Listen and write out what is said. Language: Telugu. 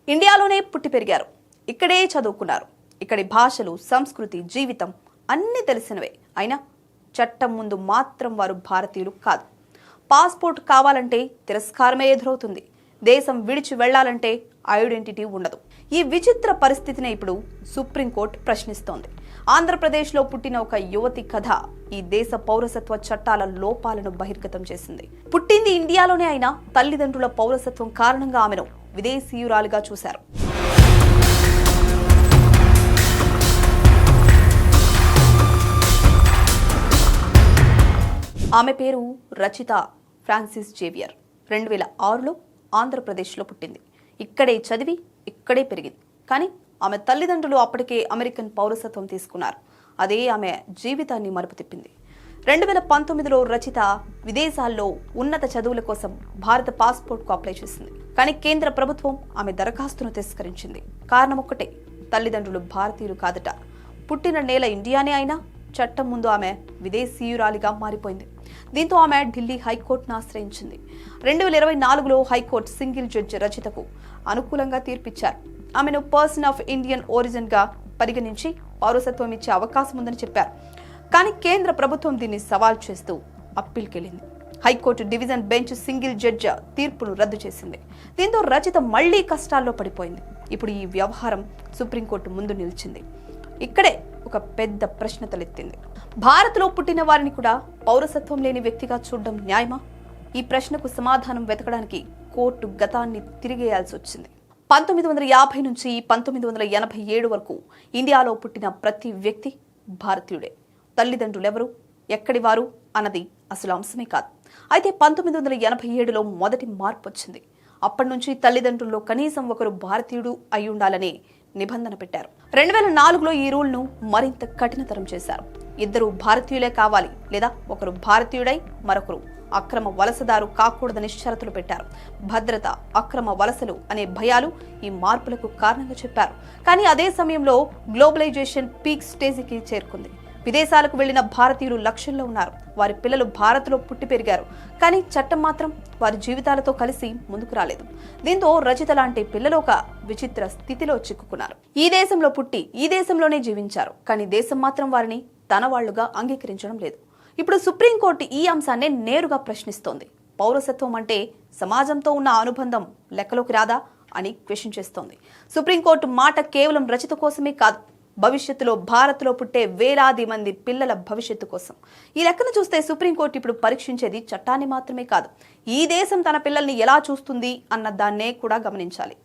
ఇండియాలోనే పుట్టి పెరిగారు, ఇక్కడే చదువుకున్నారు. ఇక్కడి భాషలు, సంస్కృతి, జీవితం అన్నీ తెలిసినవే. అయినా చట్టం ముందు మాత్రం వారు భారతీయులు కాదు. పాస్పోర్ట్ కావాలంటే తిరస్కారమే ఎదురవుతుంది. దేశం విడిచి వెళ్లాలంటే ఐడెంటిటీ ఉండదు. ఈ విచిత్ర పరిస్థితిని ఇప్పుడు సుప్రీంకోర్టు ప్రశ్నిస్తోంది. ఆంధ్రప్రదేశ్లో పుట్టిన ఒక యువతి కథ ఈ దేశ పౌరసత్వ చట్టాల లోపాలను బహిర్గతం చేసింది. పుట్టింది ఇండియాలోనే అయినా తల్లిదండ్రుల పౌరసత్వం కారణంగా ఆమెను విదేశీయురాలిగా చూశారు. ఆమె పేరు రచిత ఫ్రాన్సిస్ జేవియర్. 2006లో ఆంధ్రప్రదేశ్లో పుట్టింది. ఇక్కడే చదివి ఇక్కడే పెరిగింది. కానీ ఆమె తల్లిదండ్రులు అప్పటికే అమెరికన్ పౌరసత్వం తీసుకున్నారు. అదే ఆమె జీవితాన్ని మలుపు తిప్పింది. 2019లో రచిత విదేశాల్లో ఉన్నత చదువుల కోసం భారత పాస్పోర్ట్కు అప్లై చేసింది. కానీ కేంద్ర ప్రభుత్వం ఆమె దరఖాస్తును తిరస్కరించింది. కారణం ఒక్కటే, తల్లిదండ్రులు భారతీయులు కాదట. పుట్టిన నేల ఇండియానే అయినా చట్టం ముందు ఆమె విదేశీయురాలిగా మారిపోయింది. దీంతో ఆమె ఢిల్లీ హైకోర్టును ఆశ్రయించింది. 2024లో హైకోర్టు సింగిల్ జడ్జి రచితకు అనుకూలంగా తీర్పిచ్చారు. ఆమెను పర్సన్ ఆఫ్ ఇండియన్ ఒరిజిన్ గా పరిగణించి పౌరసత్వం ఇచ్చే అవకాశం ఉందని చెప్పారు. కానీ కేంద్ర ప్రభుత్వం దీన్ని సవాల్ చేస్తూ అప్పీల్కెళ్లింది. High court division bench single judge తీర్పును రద్దు చేసింది. దీంతో రచిత మళ్లీ కష్టాల్లో పడిపోయింది. ఇప్పుడు ఈ వ్యవహారం సుప్రీంకోర్టు ముందు నిలిచింది. ఇక్కడే ఒక పెద్ద ప్రశ్న తలెత్తింది. భారత్లో పుట్టిన వారిని కూడా పౌరసత్వం లేని వ్యక్తిగా చూడడం న్యాయమా? ఈ ప్రశ్నకు సమాధానం వెతకడానికి కోర్టు గతాన్ని తిరిగేయాల్సి వచ్చింది. 1950 నుంచి 1987 వరకు ఇండియాలో పుట్టిన ప్రతి వ్యక్తి భారతీయుడే. తల్లిదండ్రులెవరు, ఎక్కడి వారు అన్నది అసలు అంశమే కాదు. అయితే 1987లో మొదటి మార్పు వచ్చింది. అప్పటి నుంచి తల్లిదండ్రుల్లో కనీసం ఒకరు భారతీయుడు అయి ఉండాలనే నిబంధన పెట్టారు. 2004లో ఈ రూల్ను మరింత కఠినతరం చేశారు. ఇద్దరు భారతీయులే కావాలి, లేదా ఒకరు భారతీయుడై మరొకరు అక్రమ వలసదారు కాకూడదని షరతులు పెట్టారు. భద్రత, అక్రమ వలసలు అనే భయాలు ఈ మార్పులకు కారణంగా చెప్పారు. కానీ అదే సమయంలో గ్లోబలైజేషన్ పీక్ స్టేజికి చేరుకుంది. విదేశాలకు వెళ్లిన భారతీయులు లక్షల్లో ఉన్నారు. వారి పిల్లలు భారత్లో పుట్టి పెరిగారు. కానీ చట్టం మాత్రం వారి జీవితాలతో కలిసి ముందుకు రాలేదు. దీంతో రచిత లాంటి పిల్లలు ఒక విచిత్ర స్థితిలో చిక్కుకున్నారు. ఈ దేశంలో పుట్టి ఈ దేశంలోనే జీవించారు. కానీ దేశం మాత్రం వారిని తన వాళ్లుగా అంగీకరించడం లేదు. ఇప్పుడు సుప్రీంకోర్టు ఈ అంశాన్ని నేరుగా ప్రశ్నిస్తోంది. పౌరసత్వం అంటే సమాజంతో ఉన్న అనుబంధం లెక్కలోకి రాదా అని క్వశ్చన్ చేస్తోంది. సుప్రీంకోర్టు మాట కేవలం రచిత కోసమే కాదు, భవిష్యత్తులో భారత్లో పుట్టే వేలాది మంది పిల్లల భవిష్యత్తు కోసం. ఈ లెక్కను చూస్తే సుప్రీంకోర్టు ఇప్పుడు పరీక్షించేది చట్టాన్ని మాత్రమే కాదు, ఈ దేశం తన పిల్లల్ని ఎలా చూస్తుంది అన్న దాన్నే కూడా గమనించాలి.